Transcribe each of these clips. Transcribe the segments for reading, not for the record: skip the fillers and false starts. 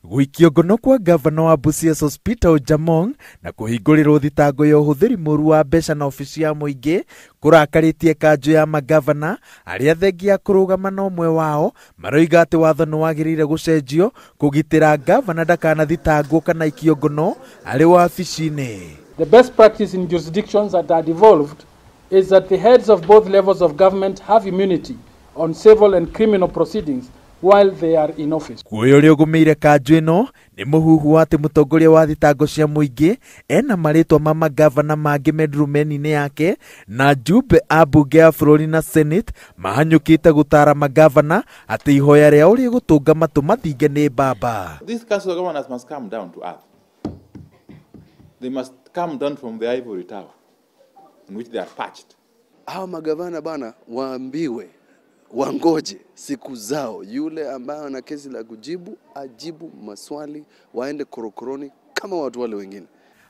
Guikio ngono kwa gavana wa Busia Hospital Jamong na kuhingũrĩrwo thitango ya ũhũthĩri mũru wa mbeca na ofici ya muingi kũrakarĩtie kanju ya magavana arĩa thengia kũrũgama na ũmwe wao maroiga atĩ watho nĩ wagĩrĩire gũcenjio kũgitĩra gavana ndakanathitangwo kana ikio ngono arĩ wabici-inĩ. The best practice in jurisdictions that are devolved is that the heads of both levels of government have immunity on civil and criminal proceedings while they are in office. Kuoya ũrĩa ũgũmĩire kanju ĩno nĩ mũhuhu wa atĩ mũtongoria wa thitango cia muingi ena marĩtwa ma magavana mangĩ medrumeni-inĩ yake na njumbe a mbunge ya bũrũri na senate mahanyũkĩte gũtara magavana atĩ ihoya rĩao rĩgũtũnga matũ mathinge nĩ mbamba. These council governors must come down to earth. They must come down from the ivory tower in which they are perched. Hawa magavana bana waambiwe wangoje siku zao, yule ambaye ana kesi la kujibu ajibu maswali, waende korokoroni kama watu wale wengine.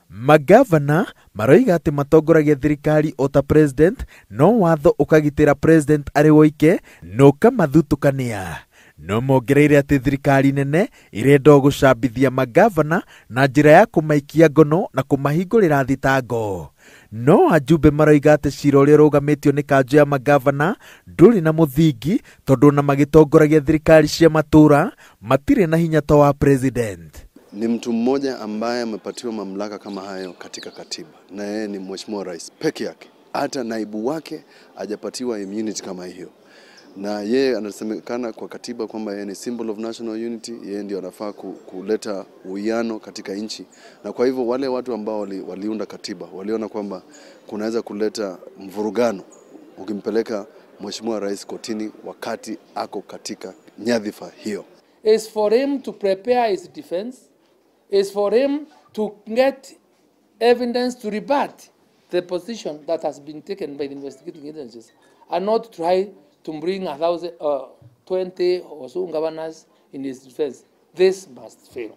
Magavana maroiga atĩ matongoragia thirikari ota president no watho ũkagitĩra president arĩ woike no kamathutukania. No mongereire atĩ thirikari nene irenda gũcambithia magavana na njĩra ya kũmaikia ngono na kũmahingũrĩra thitango. No ajumbe maroiga atĩ cira ũrĩa ũrũgamĩtio nĩ kanju ya magavana ndũrĩ na muthingi tondũ na magĩtongoragia thirikari cia matũra matirĩ na hinya ta wa president. Ni mtu mmoja ambaye amepatiwa mamlaka kama hayo katika katiba, na yeye ni mheshimiwa rais peke yake. Hata naibu wake hajapatiwa immunity kama hiyo, na yeye anasemekana kwa katiba kwamba yeye ni symbol of national unity. Yeye ndio anafaa kuleta uwiano katika nchi, na kwa hivyo wale watu ambao waliunda katiba waliona kwamba kunaweza kuleta mvurugano ukimpeleka mheshimiwa rais kotini wakati ako katika nyadhifa hiyo. Is for him to prepare his defense, is for him to get evidence to rebut the position that has been taken by the investigating agencies, and not try to bring 20 or so governors in his defense. This must fail.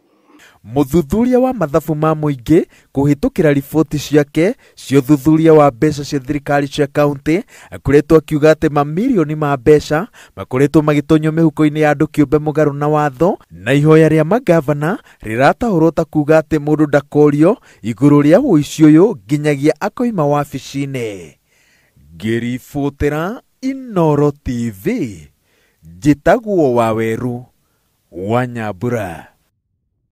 Muthuthuria wa mathabu ma muingi kuhĩtũkĩra riboti ciake cia ũthuthuria wa mbeca cia thirikari cia kaunti akoretwo akiuga atĩ mamirioni ma mbeca makoretwo magĩtonywo mĩhuko-inĩ ya andũ kĩũmbe mũgarũ na watho, na ihoya rĩa magavana rĩratahũrwo ta kuga atĩ mũndũ ndakorio igũrũ rĩa ũici ũyũ nginyagia akoima wabici-inĩ. Ngĩribotera Inooro TV, njĩtagwo Waweru wa Nyambura.